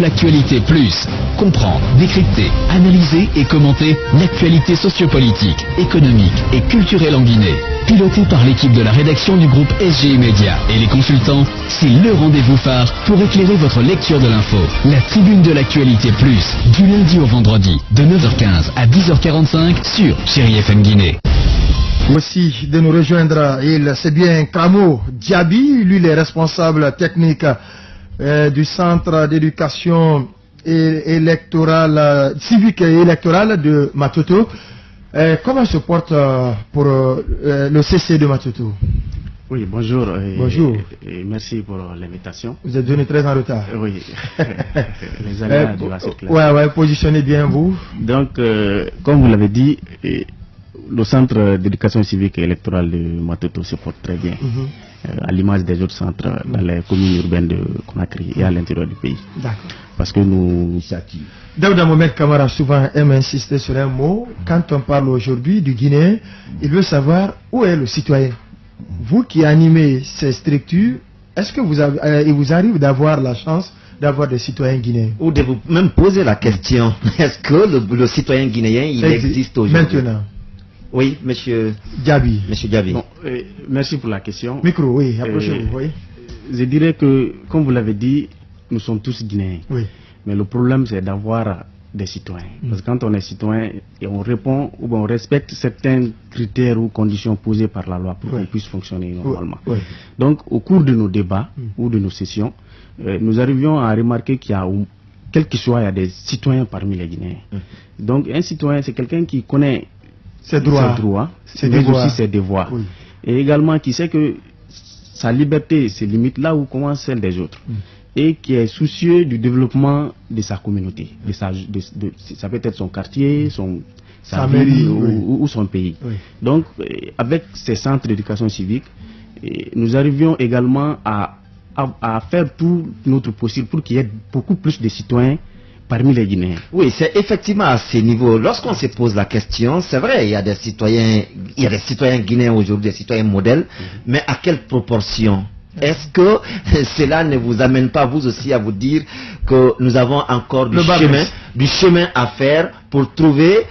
L'actualité plus. Comprendre, décrypter, analyser et commenter l'actualité sociopolitique, économique et culturelle en Guinée. Piloté par l'équipe de la rédaction du groupe SGI Média et les consultants, c'est le rendez-vous phare pour éclairer votre lecture de l'info. La tribune de l'actualité plus, du lundi au vendredi, de 9h15 à 10h45 sur Chéri FM Guinée. Aussi de nous rejoindre, c'est bien Kramo Diaby, lui les responsables techniques du centre d'éducation électorale, civique et électorale de Matoto. Comment se porte pour le CC de Matoto? Oui, bonjour. Bonjour. Et merci pour l'invitation. Vous êtes venu très en retard. Oui. Les aléas de la circulation. Ouais, positionnez bien vous. Donc, comme vous l'avez dit, le centre d'éducation civique et électorale de Matoto se porte très bien. À l'image des autres centres dans les communes urbaines de Conakry et à l'intérieur du pays. D'accord. Parce que nous... Daouda Mohamed Kamara souvent aime insister sur un mot. Quand on parle aujourd'hui du Guinéen, il veut savoir où est le citoyen. Vous qui animez ces structures, est-ce que il vous arrive d'avoir la chance d'avoir des citoyens guinéens? Ou de vous même poser la question, est-ce que le citoyen guinéen, il existe aujourd'hui? Maintenant. Oui, monsieur Diaby. Monsieur Diaby. Bon, merci pour la question. Micro, oui, approchez-vous. Oui. Je dirais que, comme vous l'avez dit, nous sommes tous Guinéens. Oui. Mais le problème, c'est d'avoir des citoyens. Parce que quand on est citoyen et on répond ou on respecte certains critères ou conditions posées par la loi pour qu'on puisse fonctionner normalement. Donc, au cours de nos débats ou de nos sessions, nous arrivions à remarquer qu'il y a, quel que soit, il y a des citoyens parmi les Guinéens. Donc, un citoyen, c'est quelqu'un qui connaît ses droits, mais aussi ses devoirs. Et également qui sait que sa liberté se limite là où commence celle des autres. Et qui est soucieux du développement de sa communauté. Ça peut être son quartier, sa mairie ou son pays. Donc, avec ces centres d'éducation civique, nous arrivions également à faire tout notre possible pour qu'il y ait beaucoup plus de citoyens parmi les Guinéens. Oui, c'est effectivement à ce niveau. Lorsqu'on se pose la question, c'est vrai, il y a des citoyens guinéens aujourd'hui, des citoyens modèles, mais à quelle proportion? Est-ce que cela ne vous amène pas vous aussi à vous dire que nous avons encore du chemin à faire pour trouver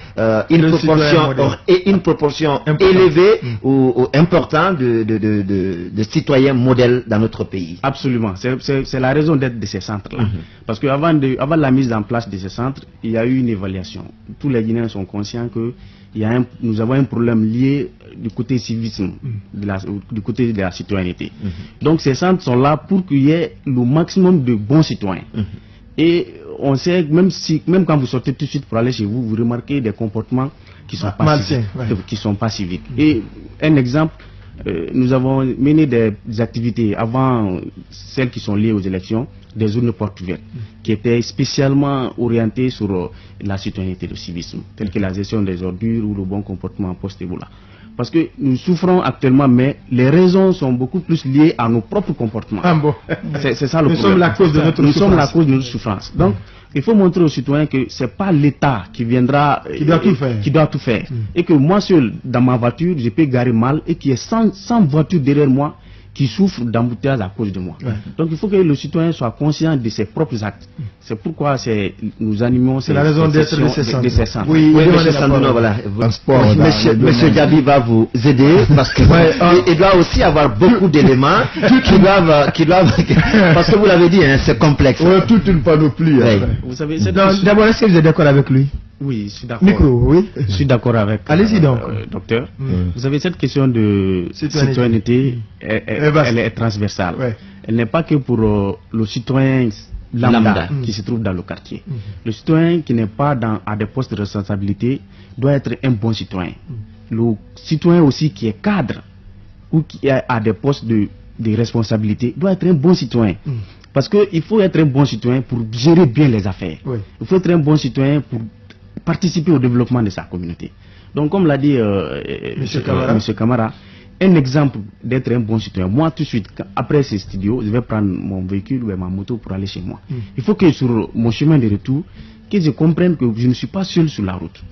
une proportion élevée ou importante de citoyens modèles dans notre pays? Absolument. C'est la raison d'être de ces centres-là. Parce qu'avant la mise en place de ces centres, il y a eu une évaluation. Tous les Guinéens sont conscients que nous avons un problème lié du côté civisme, du côté de la citoyenneté. Donc ces centres sont là pour qu'il y ait le maximum de bons citoyens. Et on sait, même quand vous sortez tout de suite pour aller chez vous, vous remarquez des comportements qui sont pas civiques. Et un exemple, nous avons mené des activités avant celles qui sont liées aux élections, des zones portes ouvertes, qui étaient spécialement orientées sur la citoyenneté et le civisme, telles que la gestion des ordures ou le bon comportement post-Ebola. Parce que nous souffrons actuellement, mais les raisons sont beaucoup plus liées à nos propres comportements. C'est ça le problème. Nous sommes la cause de notre souffrance. Donc, il faut montrer aux citoyens que ce n'est pas l'État qui viendra, qui doit tout faire. Et que moi seul, dans ma voiture, je peux garer mal et qu'il y ait 100 voitures derrière moi qui souffrent d'embouteillage à cause de moi. Donc il faut que le citoyen soit conscient de ses propres actes. C'est pourquoi nous animons c'est la raison d'être de ces centres. Oui, monsieur Sanduno, voilà. Monsieur Diaby va vous aider parce que il doit aussi avoir beaucoup d'éléments qui doivent parce que vous l'avez dit, c'est complexe. Toute une panoplie. Vous savez, d'abord, est-ce que vous êtes d'accord avec lui? Oui, je suis d'accord. Micro, oui. Je suis d'accord avec allez-y donc. Docteur. Vous avez cette question de citoyenneté, elle est transversale. Elle n'est pas que pour le citoyen lambda qui se trouve dans le quartier. Le citoyen qui n'est pas à des postes de responsabilité doit être un bon citoyen. Le citoyen aussi qui est cadre ou qui est à des postes de responsabilité doit être un bon citoyen. Parce qu'il faut être un bon citoyen pour gérer bien les affaires. Il faut être un bon citoyen pour participer au développement de sa communauté. Donc, comme l'a dit M. Kamara, un exemple d'être un bon citoyen. Moi, tout de suite, après ces studios, je vais prendre mon véhicule ou ma moto pour aller chez moi. Il faut que sur mon chemin de retour, que je comprenne que je ne suis pas seul sur la route.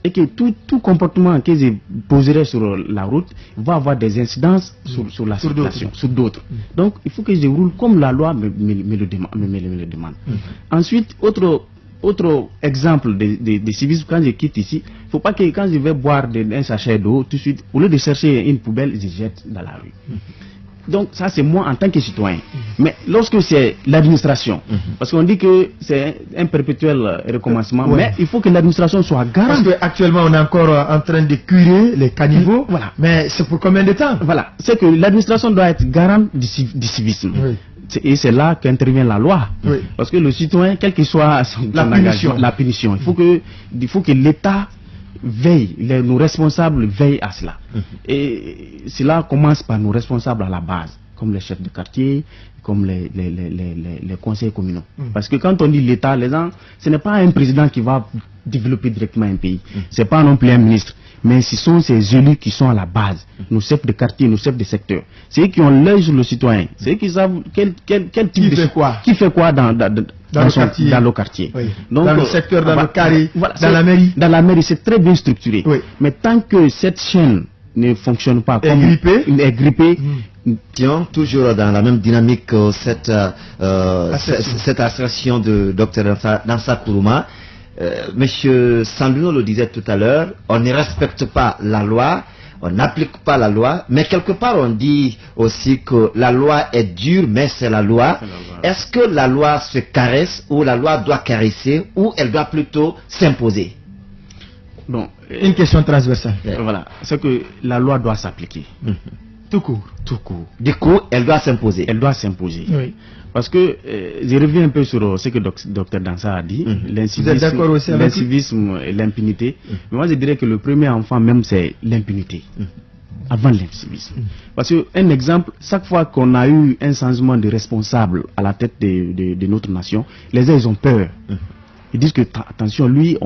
et que tout comportement qu'ils poseraient sur la route va avoir des incidences sur la circulation, sur d'autres. Donc il faut que je roule comme la loi me le demande. Ensuite, autre exemple de civisme, quand je quitte ici, il ne faut pas que quand je vais boire un sachet d'eau, tout de suite, au lieu de chercher une poubelle, je jette dans la rue. Donc ça c'est moi en tant que citoyen. Mais lorsque c'est l'administration, parce qu'on dit que c'est un perpétuel recommencement, mais il faut que l'administration soit garante. Parce qu'actuellement on est encore en train de curer les caniveaux, mais c'est pour combien de temps? Voilà, c'est que l'administration doit être garante du civisme. Et c'est là qu'intervient la loi. Parce que le citoyen, quel que soit la punition, il faut que l'État veille, nos responsables veillent à cela. Et cela commence par nos responsables à la base, comme les chefs de quartier, comme les conseils communaux. Parce que quand on dit l'État, les gens, ce n'est pas un président qui va développer directement un pays. Ce n'est pas non plus un ministre. Mais ce sont ces élus qui sont à la base, nos chefs de quartier, nos chefs de secteur. C'est eux qui ont l'œil sur le citoyen. C'est eux qui savent quel type de qui fait quoi dans le quartier. Donc, dans le secteur, dans le carré, dans la mairie. Dans la mairie, c'est très bien structuré. Mais tant que cette chaîne ne fonctionne pas comme est grippée, Tiens, toujours dans la même dynamique que cette assertion de Dr Dansa Kourouma, Monsieur Sandouno le disait tout à l'heure, on ne respecte pas la loi, on n'applique pas la loi, mais quelque part on dit aussi que la loi est dure, mais c'est la loi. Est-ce que la loi se caresse, ou la loi doit caresser, ou elle doit plutôt s'imposer? Bon, une question transversale. Voilà, c'est que la loi doit s'appliquer. Tout court. Tout court. Du coup, elle doit s'imposer. Elle doit s'imposer. Parce que je reviens un peu sur ce que Dr Dansa a dit, l'incivisme et l'impunité. Mais moi je dirais que le premier enfant même c'est l'impunité, avant l'incivisme. Parce qu'un exemple, chaque fois qu'on a eu un changement de responsable à la tête de notre nation, les gens ils ont peur. Ils disent que attention, lui,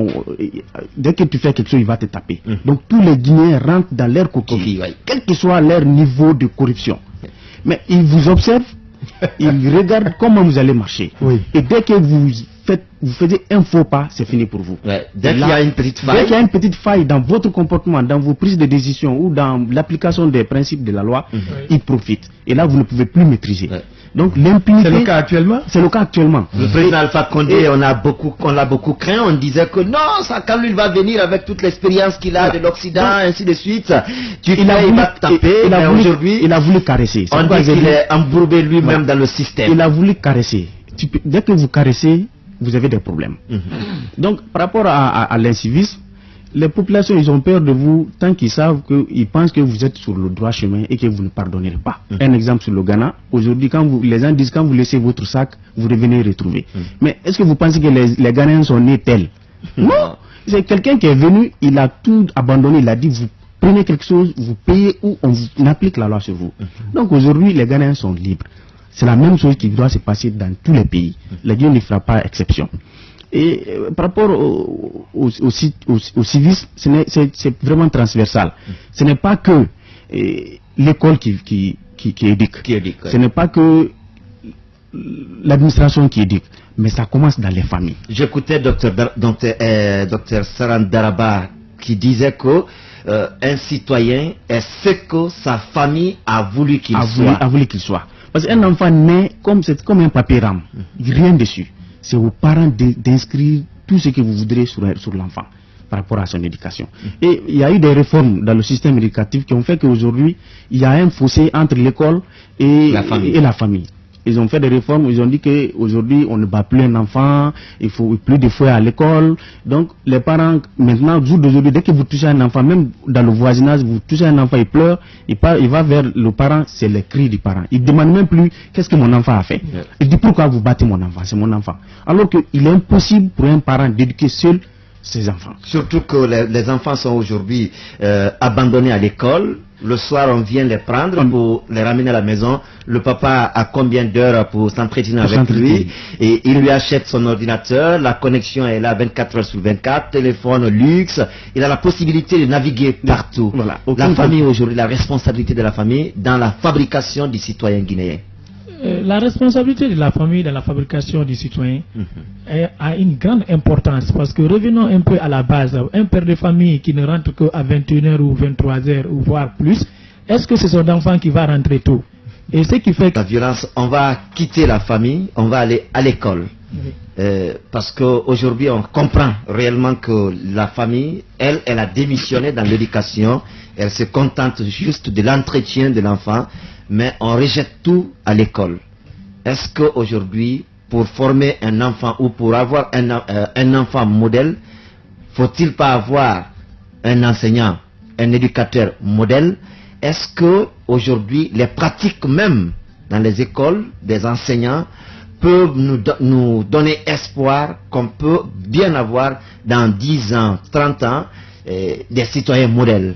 dès que tu fais quelque chose, il va te taper. Donc tous les Guinéens rentrent dans leur coquille, quel que soit leur niveau de corruption. Mais ils vous observent, ils regardent comment vous allez marcher. Et dès que vous faites un faux pas, c'est fini pour vous. Dès qu'il y a une petite faille. Dès qu'il y a une petite faille dans votre comportement, dans vos prises de décision ou dans l'application des principes de la loi, ils profitent. Et là, vous ne pouvez plus maîtriser. Donc l'impunité. C'est le cas actuellement. C'est le cas actuellement. Le président Alpha Condé, on l'a beaucoup craint. On disait que non, ça, quand lui va venir avec toute l'expérience qu'il a de l'Occident, ainsi de suite, il va taper. Aujourd'hui, il a voulu caresser. On dit qu'il est embourbé lui-même dans le système. Il a voulu caresser. Dès que vous caressez, vous avez des problèmes. Donc par rapport à l'incivisme, les populations, ils ont peur de vous tant qu'ils savent qu'ils pensent que vous êtes sur le droit chemin et que vous ne pardonnerez pas. Un exemple sur le Ghana, aujourd'hui, les gens disent quand vous laissez votre sac, vous revenez retrouver. Mais est-ce que vous pensez que les Ghanéens sont nés tels? Non, c'est quelqu'un qui est venu, il a tout abandonné, il a dit vous prenez quelque chose, vous payez ou on applique la loi sur vous. Donc aujourd'hui, les Ghanéens sont libres. C'est la même chose qui doit se passer dans tous les pays. La Guinée ne fera pas exception. Et par rapport au civisme, c'est vraiment transversal. Ce n'est pas que l'école qui éduque. Ce n'est pas que l'administration qui éduque, mais ça commence dans les familles. J'écoutais Dr Saran Daraba qui disait que un citoyen est ce que sa famille a voulu qu'il soit. Parce qu'un enfant naît comme un papier rame, rien dessus. C'est aux parents d'inscrire tout ce que vous voudrez sur l'enfant par rapport à son éducation. Et il y a eu des réformes dans le système éducatif qui ont fait qu'aujourd'hui, il y a un fossé entre l'école et la famille. Ils ont fait des réformes, ils ont dit qu'aujourd'hui, on ne bat plus un enfant, il faut plus de fouets à l'école. Donc, les parents, maintenant, jour d'aujourd'hui, dès que vous touchez un enfant, même dans le voisinage, vous touchez un enfant, il pleure, il va vers le parent, c'est les cris du parent. Il ne demande même plus qu'est-ce que mon enfant a fait. Il dit pourquoi vous battez mon enfant, c'est mon enfant. Alors qu'il est impossible pour un parent d'éduquer seul ses enfants. Surtout que les enfants sont aujourd'hui abandonnés à l'école. Le soir, on vient les prendre pour les ramener à la maison. Le papa a combien d'heures pour s'entretenir avec lui? Et il lui achète son ordinateur. La connexion est là 24 heures sur 24. Téléphone luxe. Il a la possibilité de naviguer partout. Voilà. La famille aujourd'hui, la responsabilité de la famille dans la fabrication du citoyen guinéen. La responsabilité de la famille dans la fabrication du citoyen a une grande importance, parce que revenons un peu à la base. Un père de famille qui ne rentre qu'à 21h ou 23h ou voire plus, est-ce que c'est son enfant qui va rentrer tôt? Et ce qui fait que... La violence, on va quitter la famille, on va aller à l'école. Parce qu'aujourd'hui, on comprend réellement que la famille, elle a démissionné dans l'éducation. Elle se contente juste de l'entretien de l'enfant, mais on rejette tout à l'école. Est-ce qu'aujourd'hui, pour former un enfant ou pour avoir un enfant modèle, faut-il pas avoir un enseignant, un éducateur modèle? Est-ce que aujourd'hui les pratiques même dans les écoles des enseignants peuvent nous donner espoir qu'on peut bien avoir dans 10 ans, 30 ans des citoyens modèles?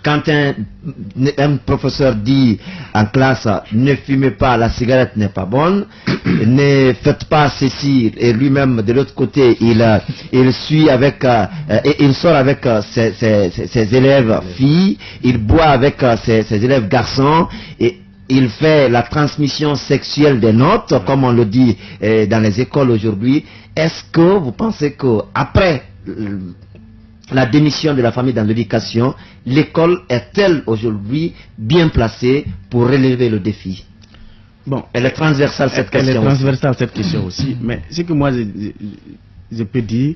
Quand un professeur dit en classe ne fumez pas, la cigarette n'est pas bonne, ne faites pas ceci, et lui-même de l'autre côté il suit avec il sort avec ses élèves filles, il boit avec ses élèves garçons, et il fait la transmission sexuelle des notes, comme on le dit dans les écoles aujourd'hui. Est-ce que vous pensez que après la démission de la famille dans l'éducation, l'école est-elle aujourd'hui bien placée pour relever le défi? Bon, elle est transversale cette question. Elle est transversale cette question aussi. Mais ce que moi je peux dire,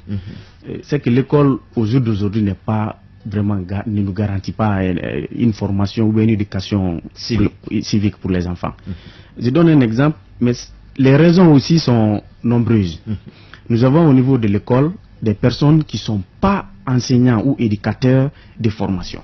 c'est que l'école au jour d'aujourd'hui n'est pas vraiment, ne nous garantit pas une formation ou une éducation civique pour les enfants. Je donne un exemple, mais les raisons aussi sont nombreuses. Nous avons au niveau de l'école des personnes qui ne sont pas enseignants ou éducateurs de formation.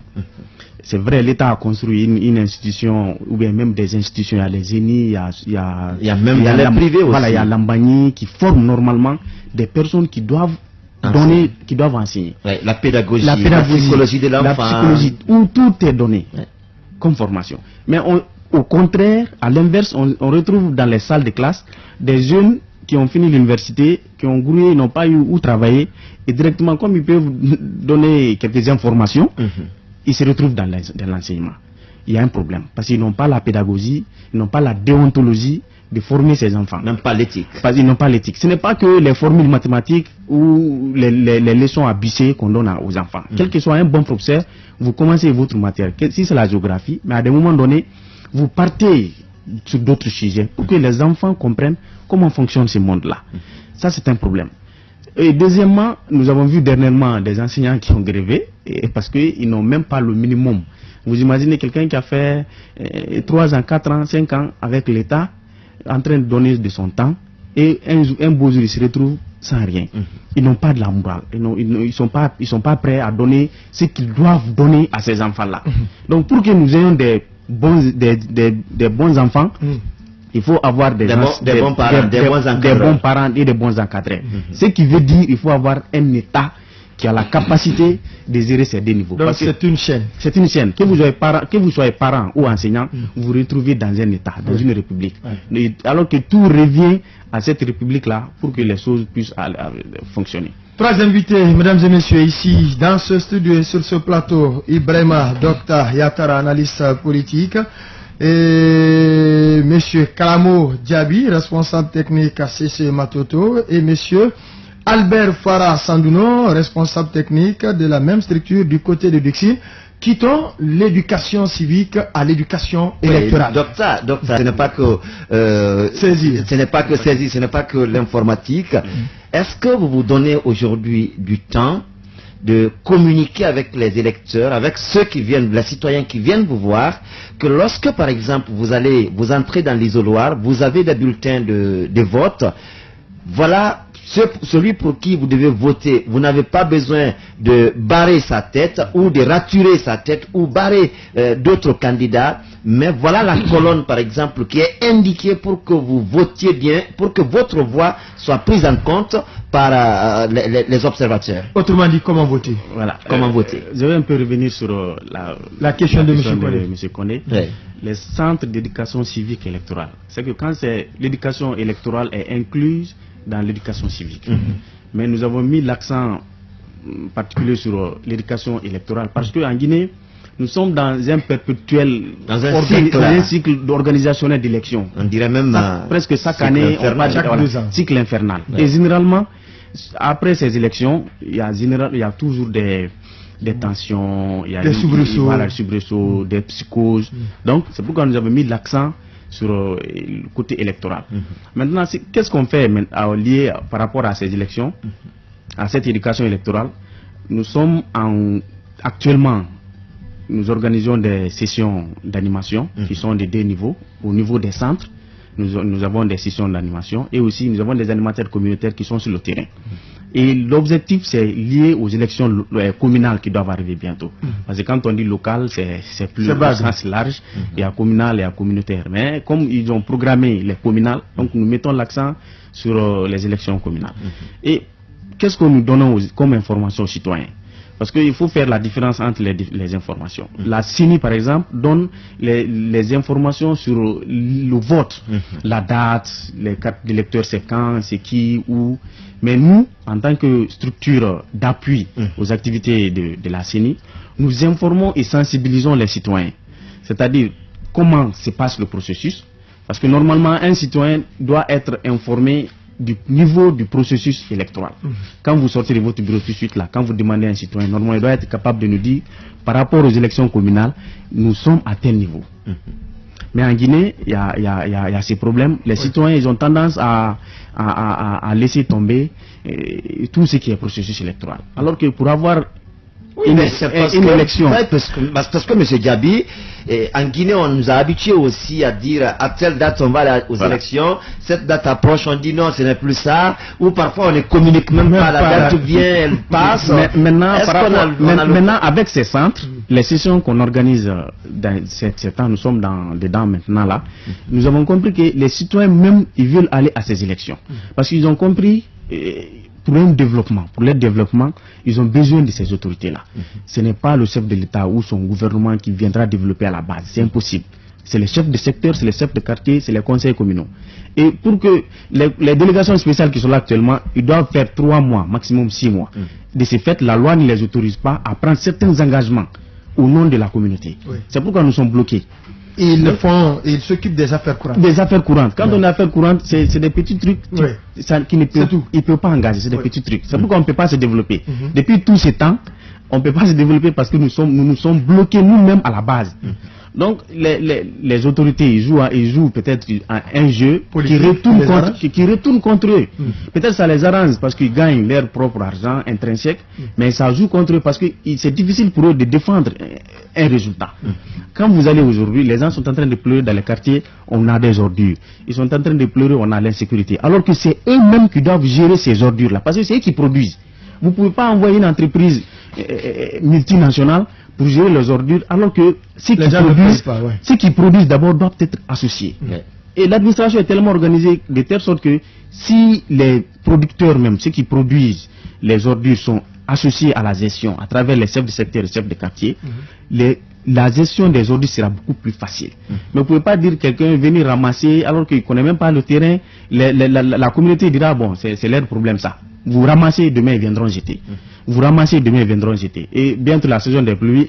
C'est vrai, l'État a construit une institution, ou bien même des institutions, il y a les génies, il y a même dans les privés aussi. Voilà, il y a l'Ambani qui forme normalement des personnes qui doivent donner, qui doivent enseigner. Ouais, la pédagogie, la psychologie de l'enfant. La psychologie, où tout est donné comme formation. Mais au contraire, à l'inverse, on retrouve dans les salles de classe des jeunes qui ont fini l'université, qui ont grouillé, n'ont pas eu où travailler, et directement, comme ils peuvent donner quelques informations, ils se retrouvent dans l'enseignement. Il y a un problème, parce qu'ils n'ont pas la pédagogie, ils n'ont pas la déontologie de former ces enfants. Même pas l'éthique. Parce qu'ils n'ont pas l'éthique. Ce n'est pas que les formules mathématiques ou les leçons à bûcher qu'on donne aux enfants. Quel que soit un bon professeur, vous commencez votre matière. Si c'est la géographie, mais à des moments donnés, vous partez sur d'autres sujets pour que les enfants comprennent comment fonctionne ce monde-là. Ça, c'est un problème. Et deuxièmement, nous avons vu dernièrement des enseignants qui ont grévé parce qu'ils n'ont même pas le minimum. Vous imaginez quelqu'un qui a fait 3 ans, 4 ans, 5 ans avec l'État, en train de donner de son temps, et un beau jour, il se retrouve sans rien. Ils n'ont pas de la morale. Ils sont pas prêts à donner ce qu'ils doivent donner à ces enfants-là. Donc, pour que nous ayons des bons enfants, il faut avoir des bons parents et des bons encadrés. Ce qui veut dire qu'il faut avoir un État qui a la capacité de gérer ces deux niveaux. Donc c'est une chaîne. C'est une chaîne. Que vous soyez parent ou enseignant, vous vous retrouvez dans un État, dans une république. Alors que tout revient à cette république-là pour que les choses puissent fonctionner. 3 invités, mesdames et messieurs, ici dans ce studio et sur ce plateau, Ibrahima Dr Yatara, analyste politique, et monsieur Kalamo Diaby, responsable technique à CC Matoto, et monsieur Albert Farah Sandouno, responsable technique de la même structure du côté de Dixie. Quittons l'éducation civique à l'éducation électorale. Docteur, ce n'est pas que saisie, ce n'est pas que l'informatique. Est-ce que vous vous donnez aujourd'hui du temps de communiquer avec les électeurs, avec ceux qui viennent, les citoyens qui viennent vous voir, que lorsque par exemple vous entrez dans l'isoloir, vous avez des bulletins de vote, voilà celui pour qui vous devez voter. Vous n'avez pas besoin de barrer sa tête ou de raturer sa tête ou barrer d'autres candidats, mais voilà la colonne par exemple qui est indiquée pour que vous votiez bien, pour que votre voix soit prise en compte par les observateurs. Autrement dit, comment voter? Voilà. Comment voter? Je vais un peu revenir sur la question de M. Koné. Les centres d'éducation civique électorale. C'est que quand l'éducation électorale est incluse dans l'éducation civique. Mais nous avons mis l'accent particulier sur l'éducation électorale parce qu'en Guinée, nous sommes dans un perpétuel cycle organisationnel d'élections. On dirait même presque chaque année, on parle de cycle infernal. Ouais. Et généralement, après ces élections, il y a toujours des tensions, il y a des soubresauts, des psychoses. Donc, c'est pourquoi nous avons mis l'accent sur le côté électoral. Maintenant, qu'est-ce qu'on fait lié par rapport à ces élections, à cette éducation électorale? Nous sommes actuellement, nous organisons des sessions d'animation qui sont de 2 niveaux. Au niveau des centres, nous avons des sessions d'animation et aussi nous avons des animateurs communautaires qui sont sur le terrain. Et l'objectif, c'est lié aux élections communales qui doivent arriver bientôt. Parce que quand on dit local, c'est plus au sens large. Il y a communal et il y a communautaire. Mais comme ils ont programmé les communales, donc nous mettons l'accent sur les élections communales. Et qu'est-ce que nous donnons comme information aux citoyens? Parce qu'il faut faire la différence entre les informations. La CENI, par exemple, donne les informations sur le vote, la date, les cartes d'électeurs, c'est quand, c'est qui, où. Mais nous, en tant que structure d'appui aux activités de la CENI, nous informons et sensibilisons les citoyens. C'est-à-dire comment se passe le processus. Parce que normalement, un citoyen doit être informé du niveau du processus électoral. Quand vous sortez de votre bureau tout de suite là, quand vous demandez à un citoyen, normalement il doit être capable de nous dire par rapport aux élections communales, nous sommes à tel niveau. Mais en Guinée, il y a ces problèmes. Les citoyens, ils ont tendance à laisser tomber tout ce qui est processus électoral. Alors que pour avoir une élection... Parce que M. Diaby, en Guinée, on nous a habitués aussi à dire à telle date on va aller aux élections, cette date approche, on dit non, ce n'est plus ça, ou parfois on ne communique même pas la date ou bien elle passe. Maintenant, avec ces centres, les sessions qu'on organise dans cet an, nous sommes dedans maintenant là, nous avons compris que les citoyens même, ils veulent aller à ces élections. Parce qu'ils ont compris... pour leur développement, ils ont besoin de ces autorités-là. Ce n'est pas le chef de l'État ou son gouvernement qui viendra développer à la base. C'est impossible. C'est les chefs de secteur, c'est les chefs de quartier, c'est les conseils communaux. Et pour que les délégations spéciales qui sont là actuellement, ils doivent faire 3 mois, maximum 6 mois. De ce fait, la loi ne les autorise pas à prendre certains engagements au nom de la communauté. C'est pourquoi nous sommes bloqués. Ils s'occupent des affaires courantes. Des affaires courantes. Quand on a affaires courantes, c'est des petits trucs qui ne peuvent pas engager. C'est des petits trucs. C'est pourquoi on ne peut pas se développer. Depuis tous ces temps, on ne peut pas se développer parce que nous nous sommes bloqués nous-mêmes à la base. Donc les autorités, ils jouent peut-être un jeu qui retourne contre eux. Peut-être ça les arrange parce qu'ils gagnent leur propre argent intrinsèque, mais ça joue contre eux parce que c'est difficile pour eux de défendre un résultat. Quand vous allez aujourd'hui, les gens sont en train de pleurer dans les quartiers, on a des ordures. Ils sont en train de pleurer, on a l'insécurité. Alors que c'est eux-mêmes qui doivent gérer ces ordures-là, parce que c'est eux qui produisent. Vous ne pouvez pas envoyer une entreprise multinationale pour gérer les ordures, alors que ceux qui produisent d'abord doivent être associés. Et l'administration est tellement organisée de telle sorte que si les producteurs même, ceux qui produisent les ordures sont associés à la gestion, à travers les chefs de secteur et les chefs de quartier, la gestion des ordures sera beaucoup plus facile. Mais vous ne pouvez pas dire quelqu'un venir ramasser alors qu'il ne connaît même pas le terrain. La communauté dira, bon, c'est leur problème ça. Vous ramassez, demain ils viendront jeter. Vous ramassez, demain ils viendront jeter. Et bientôt la saison des pluies,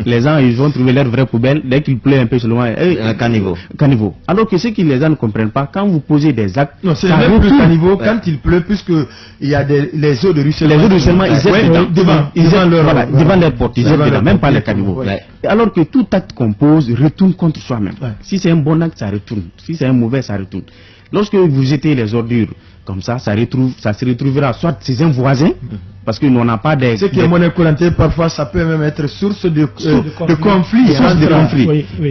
les gens ils vont trouver leur vraie poubelle. Dès qu'il pleut un peu seulement, un caniveau. Alors que ceux qui les gens ne comprennent pas, quand vous posez des actes... Non, c'est même plus caniveau quand il pleut, puisque il y a les eaux de ruissellement. Les eaux de ruissellement, ils jettent devant leur porte, ils jettent dedans, même pas les caniveaux. Alors que tout acte qu'on pose retourne contre soi-même. Si c'est un bon acte, ça retourne. Si c'est un mauvais, ça retourne. Lorsque vous jetez les ordures comme ça, ça se retrouvera soit chez un voisin, parce que nous n'a pas des... Ce qui est monnaie courante, parfois ça peut même être source de conflits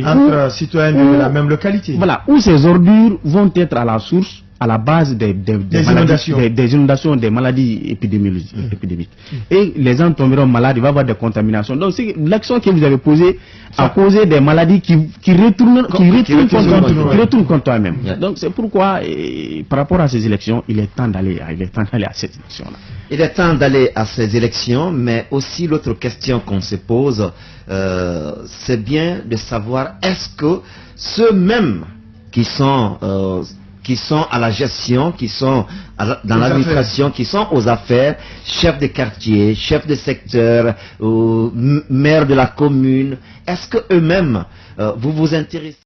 entre citoyens de la même localité. Voilà, où ces ordures vont être à la source, à la base des inondations, des maladies épidémiques. Et les gens tomberont malades, il va y avoir des contaminations. Donc l'action que vous avez posée a causé des maladies qui retournent contre toi-même. Donc c'est pourquoi, par rapport à ces élections, il est temps d'aller à ces élections-là. Il est temps d'aller à ces élections, mais aussi l'autre question qu'on se pose, c'est bien de savoir est-ce que ceux-mêmes qui sont qui sont à la gestion, qui sont dans l'administration, qui sont aux affaires, chefs de quartier, chefs de secteur, maires de la commune, est-ce que eux-mêmes, vous vous intéressez